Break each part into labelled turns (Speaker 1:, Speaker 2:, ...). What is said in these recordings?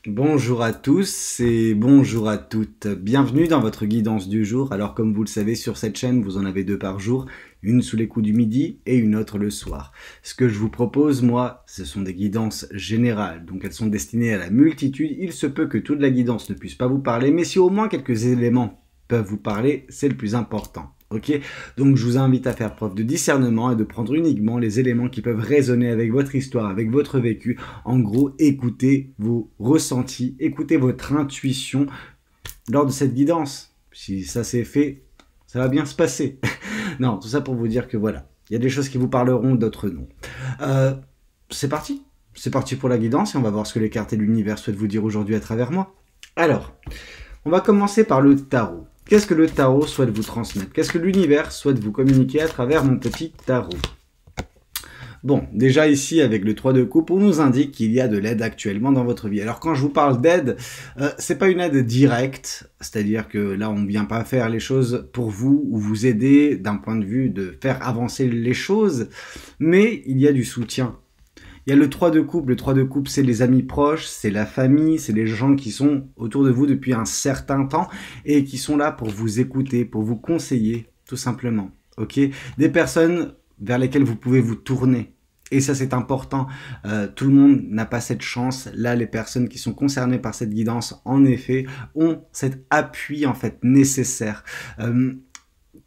Speaker 1: Bonjour à tous et bonjour à toutes. Bienvenue dans votre guidance du jour. Alors comme vous le savez sur cette chaîne, vous en avez deux par jour, une sous les coups du midi et une autre le soir. Ce que je vous propose, moi, ce sont des guidances générales. Donc elles sont destinées à la multitude. Il se peut que toute la guidance ne puisse pas vous parler, mais si au moins quelques éléments peuvent vous parler, c'est le plus important. Ok, donc je vous invite à faire preuve de discernement et de prendre uniquement les éléments qui peuvent résonner avec votre histoire, avec votre vécu. En gros, écoutez vos ressentis, écoutez votre intuition lors de cette guidance. Si ça s'est fait, ça va bien se passer. Non, tout ça pour vous dire que voilà, il y a des choses qui vous parleront, d'autres non. C'est parti. C'est parti pour la guidance et on va voir ce que les cartes et l'univers souhaitent vous dire aujourd'hui à travers moi. Alors, on va commencer par le tarot. Qu'est-ce que le tarot souhaite vous transmettre? Qu'est-ce que l'univers souhaite vous communiquer à travers mon petit tarot? Bon, déjà ici, avec le 3 de coupe, on nous indique qu'il y a de l'aide actuellement dans votre vie. Alors quand je vous parle d'aide, c'est pas une aide directe, c'est-à-dire que là, on ne vient pas faire les choses pour vous ou vous aider d'un point de vue de faire avancer les choses, mais il y a du soutien. Il y a le 3 de coupe. Le 3 de coupe, c'est les amis proches, c'est la famille, c'est les gens qui sont autour de vous depuis un certain temps et qui sont là pour vous écouter, pour vous conseiller, tout simplement. Ok, des personnes vers lesquelles vous pouvez vous tourner. Et ça, c'est important. Tout le monde n'a pas cette chance. Là, les personnes qui sont concernées par cette guidance, en effet, ont cet appui en fait nécessaire.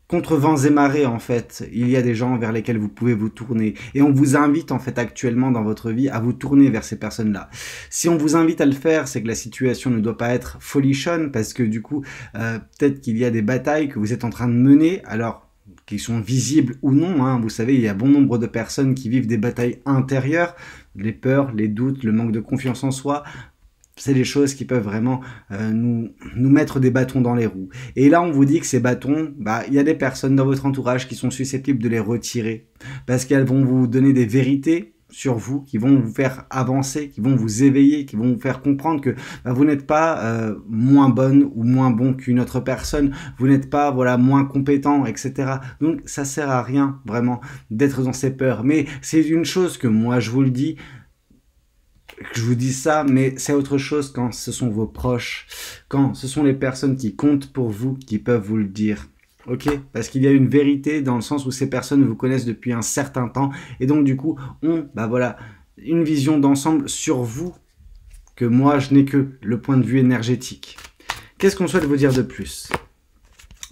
Speaker 1: Contre vents et marées, en fait, il y a des gens vers lesquels vous pouvez vous tourner. Et on vous invite, en fait, actuellement dans votre vie à vous tourner vers ces personnes-là. Si on vous invite à le faire, c'est que la situation ne doit pas être folichonne, parce que du coup, peut-être qu'il y a des batailles que vous êtes en train de mener, alors qui sont visibles ou non, hein. Vous savez, il y a bon nombre de personnes qui vivent des batailles intérieures, les peurs, les doutes, le manque de confiance en soi. C'est des choses qui peuvent vraiment nous mettre des bâtons dans les roues. Et là, on vous dit que ces bâtons, il y a des personnes dans votre entourage qui sont susceptibles de les retirer parce qu'elles vont vous donner des vérités sur vous, qui vont vous faire avancer, qui vont vous éveiller, qui vont vous faire comprendre que vous n'êtes pas moins bonne ou moins bon qu'une autre personne, vous n'êtes pas voilà moins compétent, etc. Donc ça sert à rien vraiment d'être dans ces peurs. Mais c'est une chose que moi je vous le dis, je vous dis ça, mais c'est autre chose quand ce sont vos proches, quand ce sont les personnes qui comptent pour vous qui peuvent vous le dire. Ok, parce qu'il y a une vérité dans le sens où ces personnes vous connaissent depuis un certain temps et donc du coup ont voilà, une vision d'ensemble sur vous que moi je n'ai que le point de vue énergétique. Qu'est-ce qu'on souhaite vous dire de plus?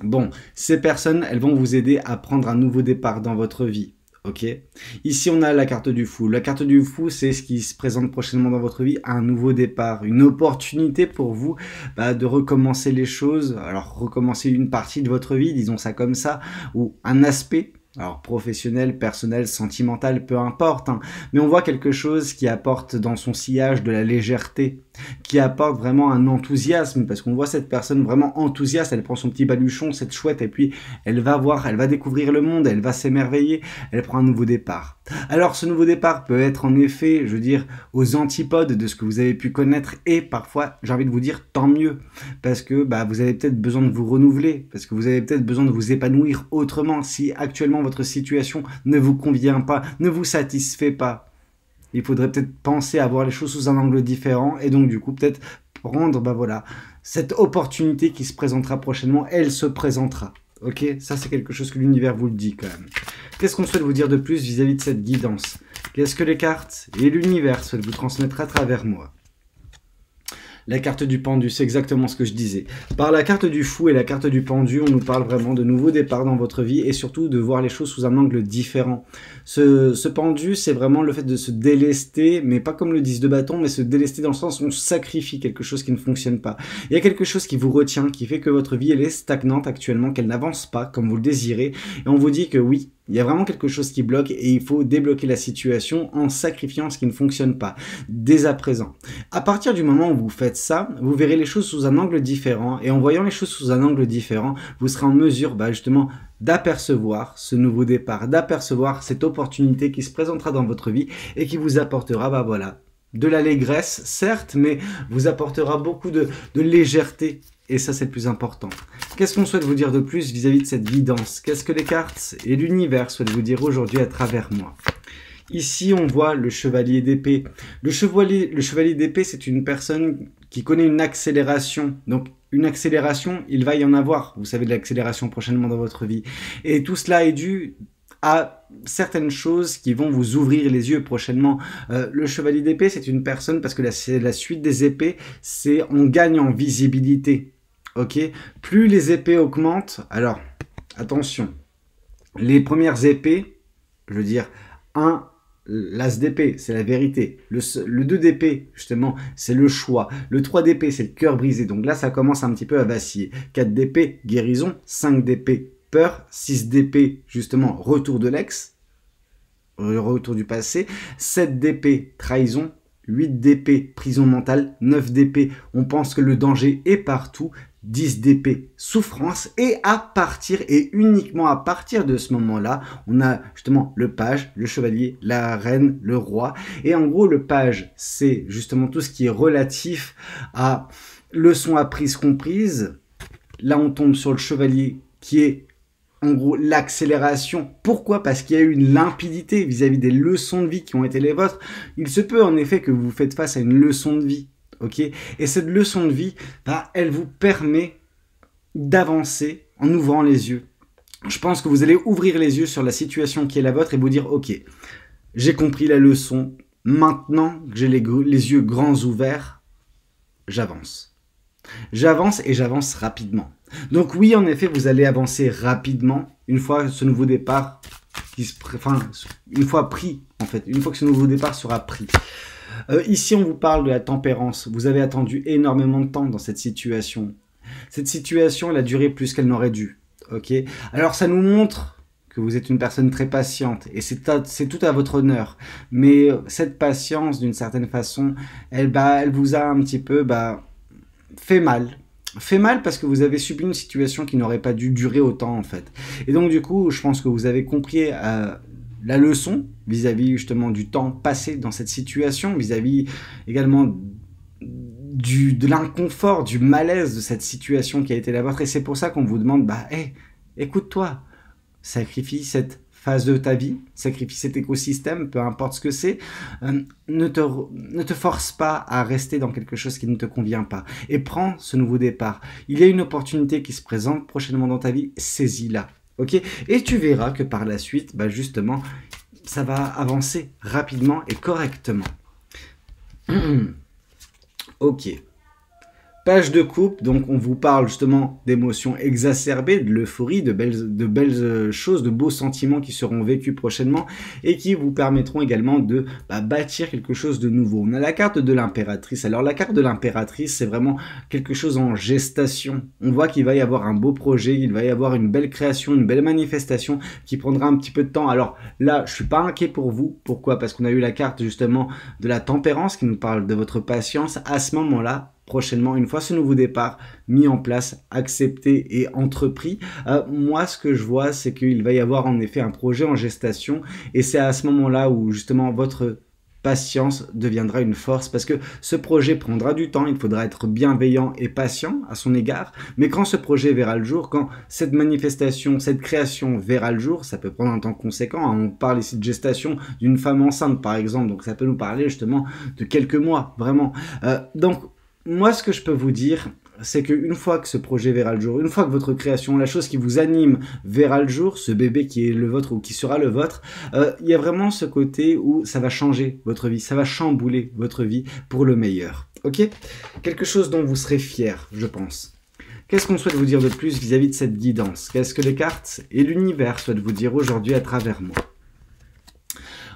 Speaker 1: Bon, ces personnes, elles vont vous aider à prendre un nouveau départ dans votre vie. Ok. Ici, on a la carte du fou. La carte du fou, c'est ce qui se présente prochainement dans votre vie, un nouveau départ, une opportunité pour vous de recommencer les choses. Alors, recommencer une partie de votre vie, disons ça comme ça, ou un aspect. Alors professionnel, personnel, sentimental, peu importe, hein. Mais on voit quelque chose qui apporte dans son sillage de la légèreté, qui apporte vraiment un enthousiasme, parce qu'on voit cette personne vraiment enthousiaste, elle prend son petit baluchon, cette chouette, et puis elle va voir, elle va découvrir le monde, elle va s'émerveiller, elle prend un nouveau départ. Alors ce nouveau départ peut être en effet, je veux dire, aux antipodes de ce que vous avez pu connaître, et parfois, j'ai envie de vous dire, tant mieux, parce que vous avez peut-être besoin de vous renouveler, parce que vous avez peut-être besoin de vous épanouir autrement, si actuellement votre situation ne vous convient pas, ne vous satisfait pas. Il faudrait peut-être penser à voir les choses sous un angle différent et donc du coup peut-être prendre voilà, cette opportunité qui se présentera prochainement, elle se présentera. Ok, ça c'est quelque chose que l'univers vous le dit quand même. Qu'est-ce qu'on souhaite vous dire de plus vis-à-vis de cette guidance? Qu'est-ce que les cartes et l'univers souhaitent vous transmettre à travers moi? La carte du pendu, c'est exactement ce que je disais. Par la carte du fou et la carte du pendu, on nous parle vraiment de nouveaux départs dans votre vie et surtout de voir les choses sous un angle différent. Ce pendu, c'est vraiment le fait de se délester, mais pas comme le 10 de bâton, mais se délester dans le sens où on sacrifie quelque chose qui ne fonctionne pas. Il y a quelque chose qui vous retient, qui fait que votre vie, elle est stagnante actuellement, qu'elle n'avance pas comme vous le désirez. Et on vous dit que oui, il y a vraiment quelque chose qui bloque et il faut débloquer la situation en sacrifiant ce qui ne fonctionne pas, dès à présent. À partir du moment où vous faites ça, vous verrez les choses sous un angle différent et en voyant les choses sous un angle différent, vous serez en mesure justement d'apercevoir ce nouveau départ, d'apercevoir cette opportunité qui se présentera dans votre vie et qui vous apportera voilà, de l'allégresse, certes, mais vous apportera beaucoup de légèreté. Et ça, c'est le plus important. Qu'est-ce qu'on souhaite vous dire de plus vis-à-vis de cette guidance? Qu'est-ce que les cartes et l'univers souhaitent vous dire aujourd'hui à travers moi? Ici, on voit le chevalier d'épée. Le chevalier d'épée, c'est une personne qui connaît une accélération. Donc, une accélération, il va y en avoir. Vous savez, de l'accélération prochainement dans votre vie. Et tout cela est dû à certaines choses qui vont vous ouvrir les yeux prochainement. Le chevalier d'épée, c'est une personne, parce que c'est la suite des épées, c'est on gagne en visibilité. Ok? Plus les épées augmentent, alors, attention, les premières épées, je veux dire, l'as d'épée, c'est la vérité. Le 2 d'épée, justement, c'est le choix. Le 3 d'épée, c'est le cœur brisé. Donc là, ça commence un petit peu à vaciller. 4 d'épée, guérison. 5 d'épée, peur. 6 d'épée, justement, retour de l'ex. Retour du passé. 7 d'épée, trahison. 8 d'épée, prison mentale. 9 d'épée, on pense que le danger est partout. 10 d'épée, souffrance, et à partir, et uniquement à partir de ce moment-là, on a justement le page, le chevalier, la reine, le roi, et en gros, le page, c'est justement tout ce qui est relatif à leçons apprises, comprises. Là, on tombe sur le chevalier qui est en gros l'accélération. Pourquoi? Parce qu'il y a eu une limpidité vis-à-vis des leçons de vie qui ont été les vôtres. Il se peut en effet que vous faites face à une leçon de vie. Ok, et cette leçon de vie, bah, elle vous permet d'avancer en ouvrant les yeux. Je pense que vous allez ouvrir les yeux sur la situation qui est la vôtre et vous dire, ok, j'ai compris la leçon, maintenant que j'ai les yeux grands ouverts, j'avance. J'avance et j'avance rapidement. Donc oui, en effet, vous allez avancer rapidement une fois ce nouveau départ, une fois pris, en fait, une fois que ce nouveau départ sera pris. Ici, on vous parle de la tempérance. Vous avez attendu énormément de temps dans cette situation. Cette situation, elle a duré plus qu'elle n'aurait dû. Ok. Alors, ça nous montre que vous êtes une personne très patiente. Et c'est tout à votre honneur. Mais cette patience, d'une certaine façon, elle vous a un petit peu fait mal. Fait mal parce que vous avez subi une situation qui n'aurait pas dû durer autant, en fait. Et donc, du coup, je pense que vous avez compris la leçon vis-à-vis justement du temps passé dans cette situation, vis-à-vis également de l'inconfort, du malaise de cette situation qui a été la vôtre. Et c'est pour ça qu'on vous demande, écoute-toi, sacrifie cette phase de ta vie, sacrifie cet écosystème, peu importe ce que c'est, ne te force pas à rester dans quelque chose qui ne te convient pas. Et prends ce nouveau départ. Il y a une opportunité qui se présente prochainement dans ta vie, saisis-la. Ok, et tu verras que par la suite, justement, ça va avancer rapidement et correctement. Ok. Page de coupe, donc on vous parle justement d'émotions exacerbées, de l'euphorie, de belles choses, de beaux sentiments qui seront vécus prochainement et qui vous permettront également de bâtir quelque chose de nouveau. On a la carte de l'impératrice. Alors la carte de l'impératrice, c'est vraiment quelque chose en gestation. On voit qu'il va y avoir un beau projet, il va y avoir une belle création, une belle manifestation qui prendra un petit peu de temps. Alors là, je suis pas inquiet pour vous. Pourquoi? Parce qu'on a eu la carte justement de la tempérance qui nous parle de votre patience. À ce moment-là, prochainement, une fois ce nouveau départ mis en place, accepté et entrepris, moi ce que je vois, c'est qu'il va y avoir en effet un projet en gestation et c'est à ce moment-là où justement votre patience deviendra une force parce que ce projet prendra du temps, il faudra être bienveillant et patient à son égard, mais quand ce projet verra le jour, quand cette manifestation, cette création verra le jour, ça peut prendre un temps conséquent, on parle ici de gestation d'une femme enceinte par exemple, donc ça peut nous parler justement de quelques mois, vraiment. Donc moi, ce que je peux vous dire, c'est qu'une fois que ce projet verra le jour, une fois que votre création, la chose qui vous anime verra le jour, ce bébé qui est le vôtre ou qui sera le vôtre, il y a vraiment ce côté où ça va changer votre vie, ça va chambouler votre vie pour le meilleur. Ok? Quelque chose dont vous serez fier, je pense. Qu'est-ce qu'on souhaite vous dire de plus vis-à-vis de cette guidance? Qu'est-ce que les cartes et l'univers souhaitent vous dire aujourd'hui à travers moi?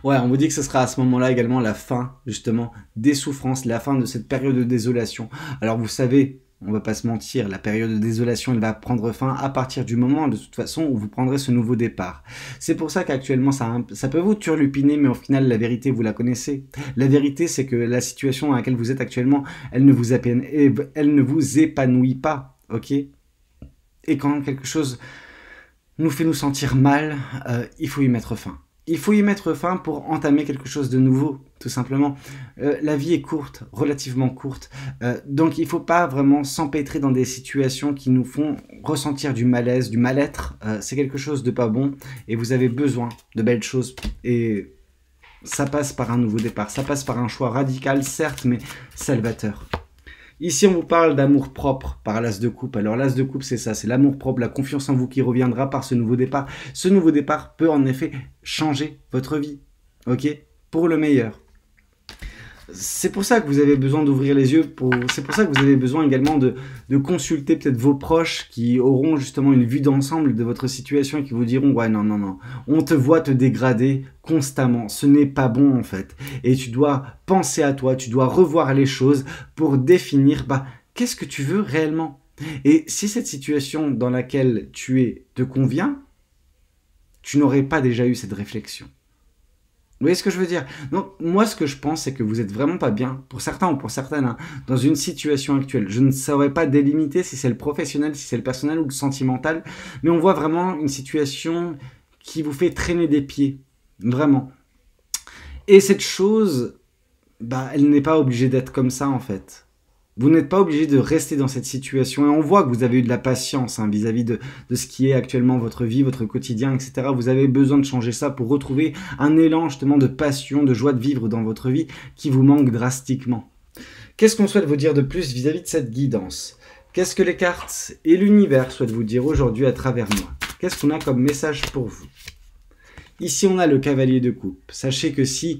Speaker 1: Ouais, on vous dit que ce sera à ce moment-là également la fin, justement, des souffrances, la fin de cette période de désolation. Alors vous savez, on va pas se mentir, la période de désolation, elle va prendre fin à partir du moment, de toute façon, où vous prendrez ce nouveau départ. C'est pour ça qu'actuellement, ça peut vous turlupiner, mais au final, la vérité, vous la connaissez. La vérité, c'est que la situation dans laquelle vous êtes actuellement, elle ne vous épanouit pas, ok? Et quand quelque chose nous fait nous sentir mal, il faut y mettre fin. Il faut y mettre fin pour entamer quelque chose de nouveau, tout simplement. La vie est courte, relativement courte, donc il ne faut pas vraiment s'empêtrer dans des situations qui nous font ressentir du malaise, du mal-être. C'est quelque chose de pas bon et vous avez besoin de belles choses et ça passe par un nouveau départ, ça passe par un choix radical, certes, mais salvateur. Ici, on vous parle d'amour propre par l'as de coupe. Alors, l'as de coupe, c'est ça, c'est l'amour propre, la confiance en vous qui reviendra par ce nouveau départ. Ce nouveau départ peut en effet changer votre vie, ok? Pour le meilleur. C'est pour ça que vous avez besoin d'ouvrir les yeux, c'est pour ça que vous avez besoin également de consulter peut-être vos proches qui auront justement une vue d'ensemble de votre situation et qui vous diront « Ouais, non, non, non, on te voit te dégrader constamment, ce n'est pas bon en fait. Et tu dois penser à toi, tu dois revoir les choses pour définir qu'est-ce que tu veux réellement. Et si cette situation dans laquelle tu es te convient, tu n'aurais pas déjà eu cette réflexion. » Vous voyez ce que je veux dire? Donc, moi, ce que je pense, c'est que vous êtes vraiment pas bien, pour certains ou pour certaines, hein, dans une situation actuelle. Je ne saurais pas délimiter si c'est le professionnel, si c'est le personnel ou le sentimental, mais on voit vraiment une situation qui vous fait traîner des pieds, vraiment. Et cette chose, elle n'est pas obligée d'être comme ça, en fait. Vous n'êtes pas obligé de rester dans cette situation. Et on voit que vous avez eu de la patience vis-à-vis de ce qui est actuellement votre vie, votre quotidien, etc. Vous avez besoin de changer ça pour retrouver un élan justement de passion, de joie de vivre dans votre vie qui vous manque drastiquement. Qu'est-ce qu'on souhaite vous dire de plus vis-à-vis de cette guidance? Qu'est-ce que les cartes et l'univers souhaitent vous dire aujourd'hui à travers moi? Qu'est-ce qu'on a comme message pour vous? Ici, on a le cavalier de coupe. Sachez que si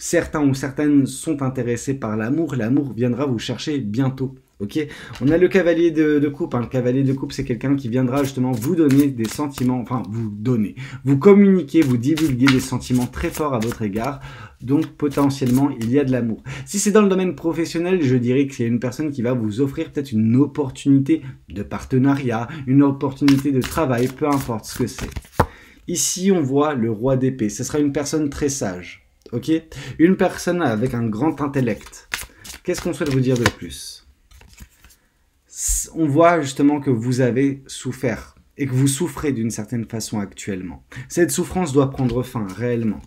Speaker 1: certains ou certaines sont intéressés par l'amour, l'amour viendra vous chercher bientôt. Ok, on a le cavalier de coupe. Le cavalier de coupe, c'est quelqu'un qui viendra justement vous donner des sentiments, enfin vous communiquer, vous divulguer des sentiments très forts à votre égard. Donc potentiellement, il y a de l'amour. Si c'est dans le domaine professionnel, je dirais que c'est une personne qui va vous offrir peut-être une opportunité de partenariat, une opportunité de travail, peu importe ce que c'est. Ici, on voit le roi d'épée. Ce sera une personne très sage. Ok, une personne avec un grand intellect. Qu'est-ce qu'on souhaite vous dire de plus? On voit justement que vous avez souffert et que vous souffrez d'une certaine façon actuellement. Cette souffrance doit prendre fin réellement.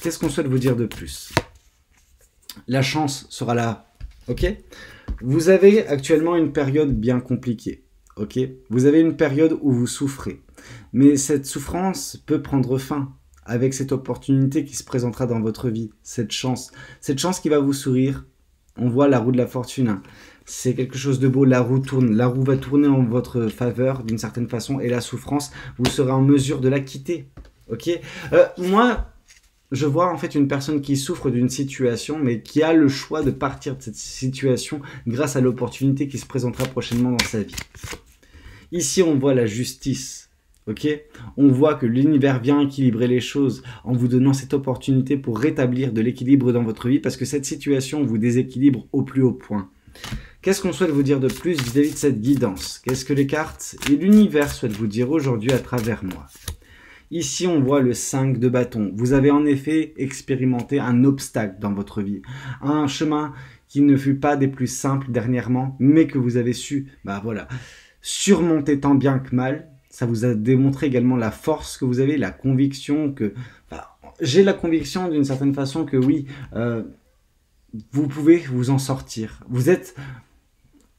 Speaker 1: Qu'est-ce qu'on souhaite vous dire de plus? La chance sera là. Ok, vous avez actuellement une période bien compliquée. Ok, vous avez une période où vous souffrez. Mais cette souffrance peut prendre fin avec cette opportunité qui se présentera dans votre vie, cette chance qui va vous sourire. On voit la roue de la fortune, c'est quelque chose de beau, la roue tourne, la roue va tourner en votre faveur d'une certaine façon, et la souffrance, vous serez en mesure de la quitter, ok? Moi, je vois en fait une personne qui souffre d'une situation, mais qui a le choix de partir de cette situation grâce à l'opportunité qui se présentera prochainement dans sa vie. Ici, on voit la justice. Ok, on voit que l'univers vient équilibrer les choses en vous donnant cette opportunité pour rétablir de l'équilibre dans votre vie parce que cette situation vous déséquilibre au plus haut point. Qu'est-ce qu'on souhaite vous dire de plus vis-à-vis de cette guidance? Qu'est-ce que les cartes et l'univers souhaitent vous dire aujourd'hui à travers moi? Ici, on voit le 5 de bâton. Vous avez en effet expérimenté un obstacle dans votre vie, un chemin qui ne fut pas des plus simples dernièrement, mais que vous avez su, surmonter tant bien que mal. Ça vous a démontré également la force que vous avez, la conviction que... j'ai la conviction d'une certaine façon que oui, vous pouvez vous en sortir. Vous êtes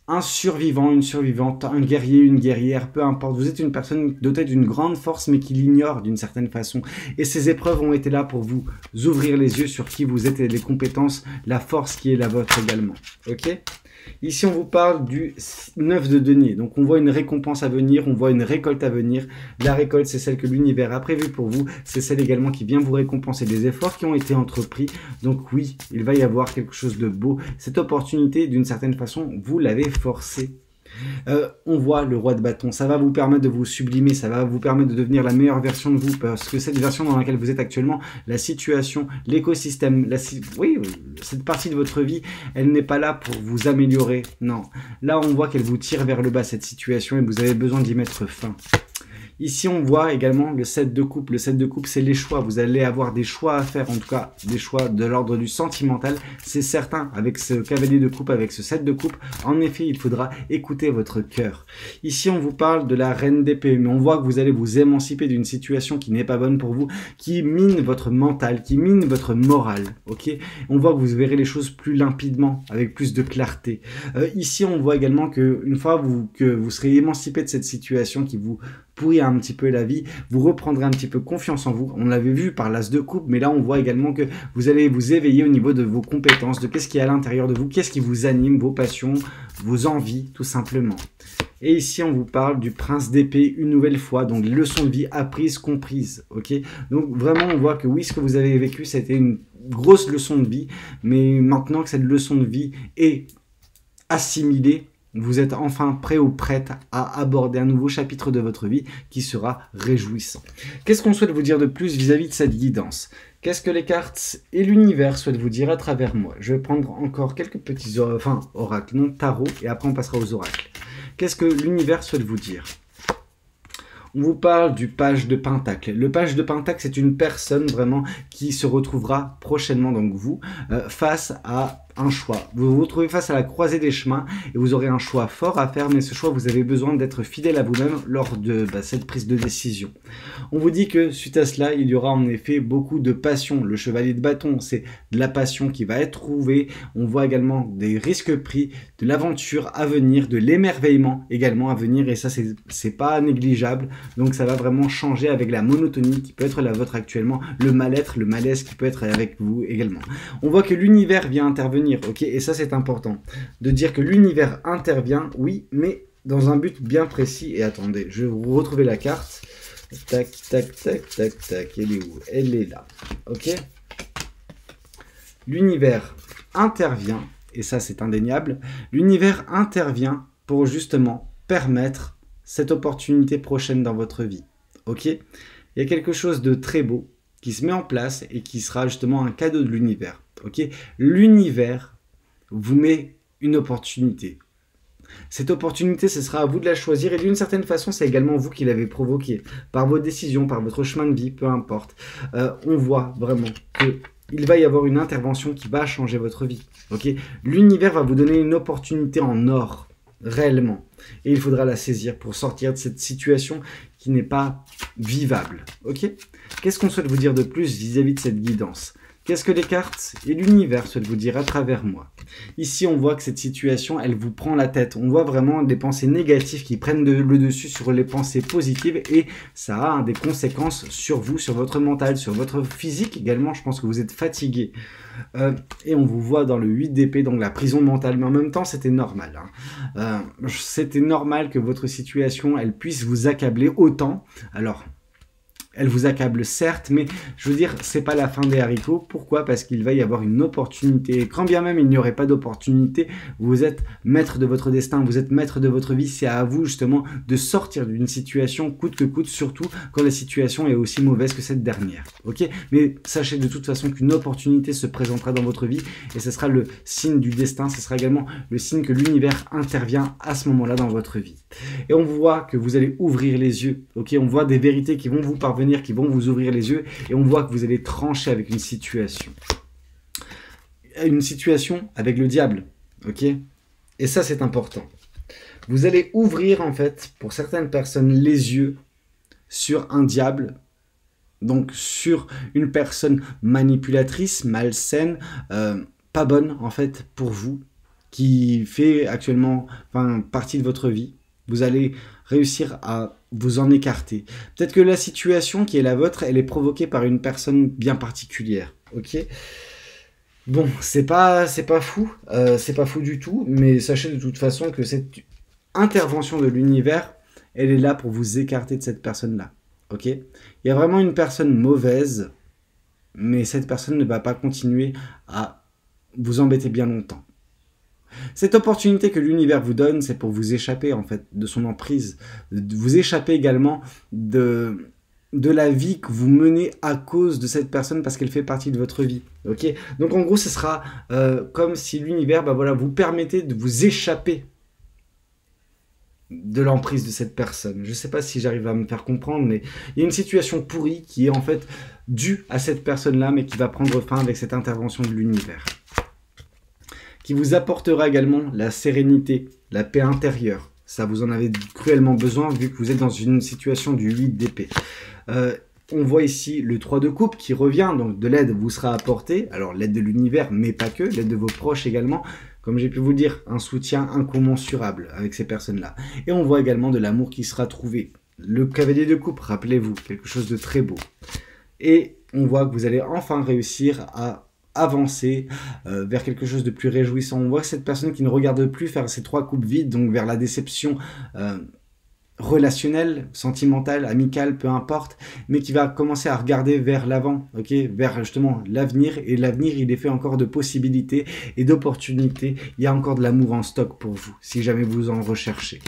Speaker 1: un survivant, une survivante, un guerrier, une guerrière, peu importe. Vous êtes une personne dotée d'une grande force mais qui l'ignore d'une certaine façon. Et ces épreuves ont été là pour vous ouvrir les yeux sur qui vous êtes et les compétences, la force qui est la vôtre également. Ok ? Ici, on vous parle du 9 de denier. Donc, on voit une récompense à venir, on voit une récolte à venir. La récolte, c'est celle que l'univers a prévue pour vous. C'est celle également qui vient vous récompenser des efforts qui ont été entrepris. Donc oui, il va y avoir quelque chose de beau. Cette opportunité, d'une certaine façon, vous l'avez forcée. On voit le roi de bâton, ça va vous permettre de vous sublimer, ça va vous permettre de devenir la meilleure version de vous, parce que cette version dans laquelle vous êtes actuellement, la situation, l'écosystème, cette partie de votre vie, elle n'est pas là pour vous améliorer, non. Là, on voit qu'elle vous tire vers le bas, cette situation, et vous avez besoin d'y mettre fin. Ici, on voit également le 7 de coupe. Le 7 de coupe, c'est les choix. Vous allez avoir des choix à faire, en tout cas des choix de l'ordre du sentimental. C'est certain, avec ce cavalier de coupe, avec ce 7 de coupe, en effet, il faudra écouter votre cœur. Ici, on vous parle de la reine d'épée, mais on voit que vous allez vous émanciper d'une situation qui n'est pas bonne pour vous, qui mine votre mental, qui mine votre morale. Ok ? On voit que vous verrez les choses plus limpidement, avec plus de clarté. Ici, on voit également qu'une fois que vous serez émancipé de cette situation qui vous pourrir un petit peu la vie, vous reprendrez un petit peu confiance en vous. On l'avait vu par l'as de coupe, mais là on voit également que vous allez vous éveiller au niveau de vos compétences, de qu'est-ce qui est à l'intérieur de vous, qu'est-ce qui vous anime, vos passions, vos envies, tout simplement. Et ici, on vous parle du prince d'épée une nouvelle fois, donc leçon de vie apprise, comprise, ok? Donc vraiment, on voit que oui, ce que vous avez vécu, c'était une grosse leçon de vie, mais maintenant que cette leçon de vie est assimilée, vous êtes enfin prêt ou prête à aborder un nouveau chapitre de votre vie qui sera réjouissant. Qu'est-ce qu'on souhaite vous dire de plus vis-à-vis de cette guidance? Qu'est-ce que les cartes et l'univers souhaitent vous dire à travers moi? Je vais prendre encore quelques petits oracles, non tarot, et après on passera aux oracles. Qu'est-ce que l'univers souhaite vous dire? On vous parle du page de Pentacle. Le page de Pentacle, c'est une personne vraiment qui se retrouvera prochainement, donc vous, face à un choix. Vous vous retrouvez face à la croisée des chemins et vous aurez un choix fort à faire, mais ce choix, vous avez besoin d'être fidèle à vous-même lors de cette prise de décision. On vous dit que suite à cela, il y aura en effet beaucoup de passion. Le chevalier de bâton, c'est de la passion qui va être trouvée. On voit également des risques pris, de l'aventure à venir, de l'émerveillement également à venir, et ça, c'est pas négligeable. Donc ça va vraiment changer avec la monotonie qui peut être la vôtre actuellement, le mal-être, le malaise qui peut être avec vous également. On voit que l'univers vient intervenir. Ok, et ça c'est important de dire que l'univers intervient, oui, mais dans un but bien précis. Et attendez, je vais vous retrouver la carte. Tac, tac, tac, tac, tac. Elle est où? Elle est là. Ok. L'univers intervient, et ça c'est indéniable. L'univers intervient pour justement permettre cette opportunité prochaine dans votre vie. Ok. Il y a quelque chose de très beau qui se met en place et qui sera justement un cadeau de l'univers. Ok, l'univers vous met une opportunité. Cette opportunité, ce sera à vous de la choisir et d'une certaine façon, c'est également vous qui l'avez provoquée. Par vos décisions, par votre chemin de vie, peu importe. On voit vraiment qu'il va y avoir une intervention qui va changer votre vie. Ok, l'univers va vous donner une opportunité en or, réellement. Et il faudra la saisir pour sortir de cette situation qui n'est pas vivable. Ok, qu'est-ce qu'on souhaite vous dire de plus vis-à-vis de cette guidance? Qu'est-ce que les cartes et l'univers souhaitent vous dire à travers moi? Ici, on voit que cette situation, elle vous prend la tête. On voit vraiment des pensées négatives qui prennent le dessus sur les pensées positives et ça a des conséquences sur vous, sur votre mental, sur votre physique également. Je pense que vous êtes fatigué. Et on vous voit dans le 8 d'épée, donc la prison mentale. Mais en même temps, c'était normal. Hein. C'était normal que votre situation, elle puisse vous accabler autant. Alors... elle vous accable certes, mais je veux dire, c'est pas la fin des haricots. Pourquoi? Parce qu'il va y avoir une opportunité. Et quand bien même il n'y aurait pas d'opportunité, vous êtes maître de votre destin, vous êtes maître de votre vie. C'est à vous justement de sortir d'une situation coûte que coûte, surtout quand la situation est aussi mauvaise que cette dernière. Ok? Mais sachez de toute façon qu'une opportunité se présentera dans votre vie et ce sera le signe du destin. Ce sera également le signe que l'univers intervient à ce moment-là dans votre vie. Et on voit que vous allez ouvrir les yeux. Ok? On voit des vérités qui vont vous parvenir, qui vont vous ouvrir les yeux et on voit que vous allez trancher avec une situation avec le diable, ok, et ça c'est important. Vous allez ouvrir en fait pour certaines personnes les yeux sur un diable, donc sur une personne manipulatrice, malsaine, pas bonne en fait pour vous, qui fait actuellement partie de votre vie. Vous allez réussir à vous en écarter. Peut-être que la situation qui est la vôtre, elle est provoquée par une personne bien particulière. Ok. Bon, c'est pas fou, c'est pas fou du tout, mais sachez de toute façon que cette intervention de l'univers, elle est là pour vous écarter de cette personne-là. Ok. Il y a vraiment une personne mauvaise, mais cette personne ne va pas continuer à vous embêter bien longtemps. Cette opportunité que l'univers vous donne, c'est pour vous échapper en fait de son emprise, de vous échapper également de la vie que vous menez à cause de cette personne parce qu'elle fait partie de votre vie. Ok, donc en gros, ce sera comme si l'univers, vous permettait de vous échapper de l'emprise de cette personne. Je ne sais pas si j'arrive à me faire comprendre, mais il y a une situation pourrie qui est en fait due à cette personne-là, mais qui va prendre fin avec cette intervention de l'univers, qui vous apportera également la sérénité, la paix intérieure. Ça, vous en avez cruellement besoin vu que vous êtes dans une situation du 8 d'épée. On voit ici le 3 de coupe qui revient, donc de l'aide vous sera apportée. Alors l'aide de l'univers, mais pas que, l'aide de vos proches également. Comme j'ai pu vous le dire, un soutien incommensurable avec ces personnes-là. Et on voit également de l'amour qui sera trouvé. le cavalier de coupe, rappelez-vous, quelque chose de très beau. Et on voit que vous allez enfin réussir à avancer vers quelque chose de plus réjouissant. On voit cette personne qui ne regarde plus faire ces 3 coupes vides, donc vers la déception relationnelle, sentimentale, amicale, peu importe, mais qui va commencer à regarder vers l'avant, ok, vers justement l'avenir. Et l'avenir, il est fait encore de possibilités et d'opportunités. Il y a encore de l'amour en stock pour vous, si jamais vous en recherchez.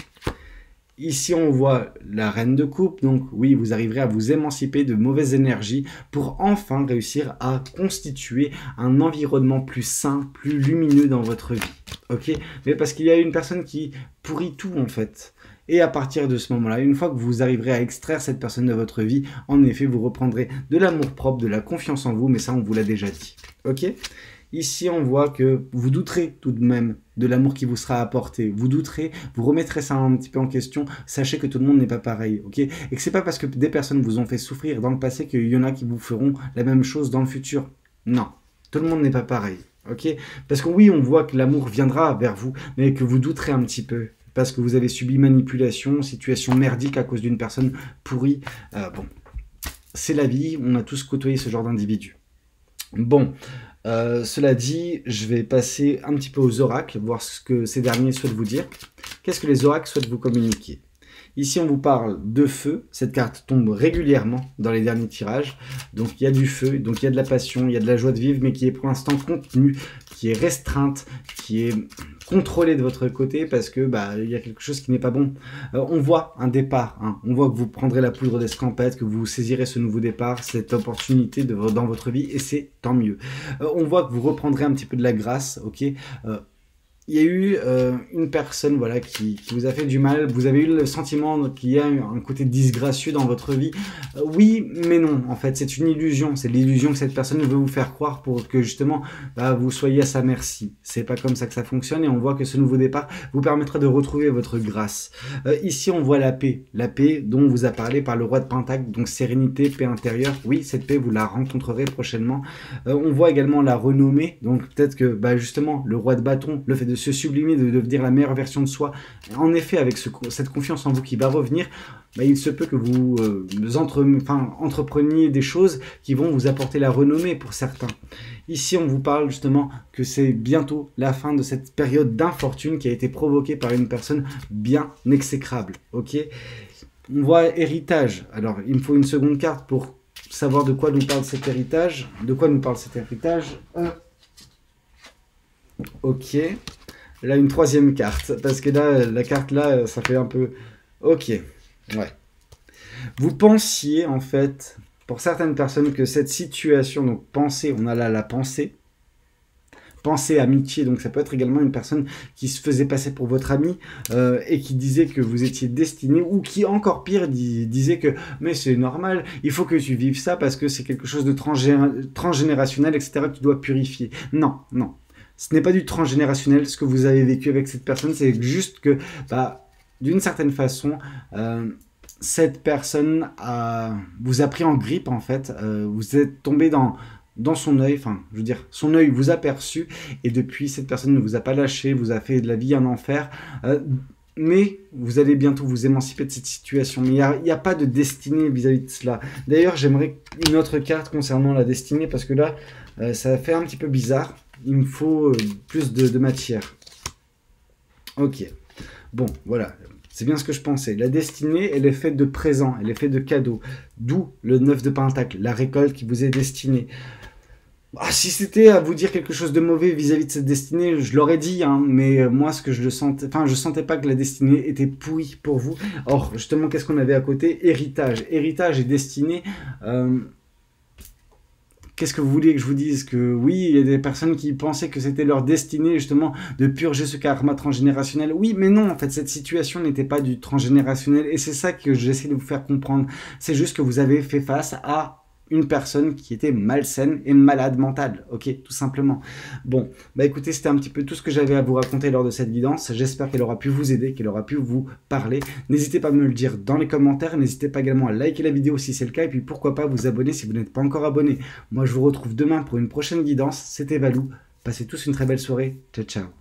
Speaker 1: Ici, on voit la reine de coupe, donc oui, vous arriverez à vous émanciper de mauvaises énergies pour enfin réussir à constituer un environnement plus sain, plus lumineux dans votre vie, ok? Mais parce qu'il y a une personne qui pourrit tout en fait. Et à partir de ce moment-là, une fois que vous arriverez à extraire cette personne de votre vie, en effet, vous reprendrez de l'amour-propre, de la confiance en vous, mais ça, on vous l'a déjà dit, ok? Ici, on voit que vous douterez tout de même de l'amour qui vous sera apporté. Vous douterez, vous remettrez ça un petit peu en question. Sachez que tout le monde n'est pas pareil, ok? Et que c'est pas parce que des personnes vous ont fait souffrir dans le passé qu'il y en a qui vous feront la même chose dans le futur. Non, tout le monde n'est pas pareil, ok? Parce que oui, on voit que l'amour viendra vers vous, mais que vous douterez un petit peu. Parce que vous avez subi manipulation, situation merdique à cause d'une personne pourrie. Bon, c'est la vie, on a tous côtoyé ce genre d'individu. Bon, cela dit, je vais passer un petit peu aux oracles, voir ce que ces derniers souhaitent vous dire. Qu'est-ce que les oracles souhaitent vous communiquer? Ici, on vous parle de feu. Cette carte tombe régulièrement dans les derniers tirages. Donc, il y a du feu, donc il y a de la passion, il y a de la joie de vivre, mais qui est pour l'instant contenue, qui est restreinte, qui est contrôlée de votre côté parce que il y a quelque chose qui n'est pas bon. On voit un départ. Hein. On voit que vous prendrez la poudre d'escampette, que vous saisirez ce nouveau départ, cette opportunité dans votre vie, et c'est tant mieux. On voit que vous reprendrez un petit peu de la grâce, ok. Il y a eu une personne voilà, qui vous a fait du mal, vous avez eu le sentiment qu'il y a un côté disgracieux dans votre vie. Oui, mais non, en fait, c'est une illusion. C'est l'illusion que cette personne veut vous faire croire pour que justement vous soyez à sa merci. C'est pas comme ça que ça fonctionne et on voit que ce nouveau départ vous permettra de retrouver votre grâce. Ici, on voit la paix dont on vous a parlé par le roi de Pentacle, donc sérénité, paix intérieure. Oui, cette paix, vous la rencontrerez prochainement. On voit également la renommée, donc peut-être que justement, le roi de bâton, le fait de se sublimer, de devenir la meilleure version de soi. En effet, avec cette confiance en vous qui va revenir, il se peut que vous entrepreniez des choses qui vont vous apporter la renommée pour certains. Ici, on vous parle justement que c'est bientôt la fin de cette période d'infortune qui a été provoquée par une personne bien exécrable. Ok, on voit héritage. Alors, il me faut une seconde carte pour savoir de quoi nous parle cet héritage. De quoi nous parle cet héritage Ok. Là, une troisième carte. Parce que là, la carte là, ça fait un peu... Ok. Ouais. Vous pensiez, en fait, pour certaines personnes, que cette situation... Donc, pensée, on a là la pensée. Pensée, amitié. Donc, ça peut être également une personne qui se faisait passer pour votre ami et qui disait que vous étiez destiné, ou qui, encore pire, disait que mais c'est normal, il faut que tu vives ça parce que c'est quelque chose de transgénérationnel, etc. que tu dois purifier. Non, non. Ce n'est pas du transgénérationnel, ce que vous avez vécu avec cette personne, c'est juste que, d'une certaine façon, cette personne vous a pris en grippe, en fait. Vous êtes tombé dans son œil, enfin, je veux dire, son œil vous a perçu, et depuis, cette personne ne vous a pas lâché, vous a fait de la vie un enfer, mais vous allez bientôt vous émanciper de cette situation. Mais il n'y a pas de destinée vis-à-vis de cela. D'ailleurs, j'aimerais une autre carte concernant la destinée, parce que là, ça fait un petit peu bizarre. Il me faut plus de matière. Ok. Bon, voilà. C'est bien ce que je pensais. La destinée, elle est faite de présents, elle est faite de cadeaux. D'où le 9 de Pentacle, la récolte qui vous est destinée. Si c'était à vous dire quelque chose de mauvais vis-à-vis de cette destinée, je l'aurais dit, hein, mais moi, ce que je sentais pas que la destinée était pourrie pour vous. Or, justement, qu'est-ce qu'on avait à côté? Héritage. Héritage et destinée... Qu'est-ce que vous voulez que je vous dise? Que oui, il y a des personnes qui pensaient que c'était leur destinée justement de purger ce karma transgénérationnel. Oui, mais non, en fait, cette situation n'était pas du transgénérationnel et c'est ça que j'essaie de vous faire comprendre. C'est juste que vous avez fait face à une personne qui était malsaine et malade mentale, ok, tout simplement. Bon, écoutez, c'était un petit peu tout ce que j'avais à vous raconter lors de cette guidance. J'espère qu'elle aura pu vous aider, qu'elle aura pu vous parler. N'hésitez pas à me le dire dans les commentaires, n'hésitez pas également à liker la vidéo si c'est le cas, et puis pourquoi pas vous abonner si vous n'êtes pas encore abonné. Moi, je vous retrouve demain pour une prochaine guidance. C'était Valou. Passez tous une très belle soirée. Ciao, ciao.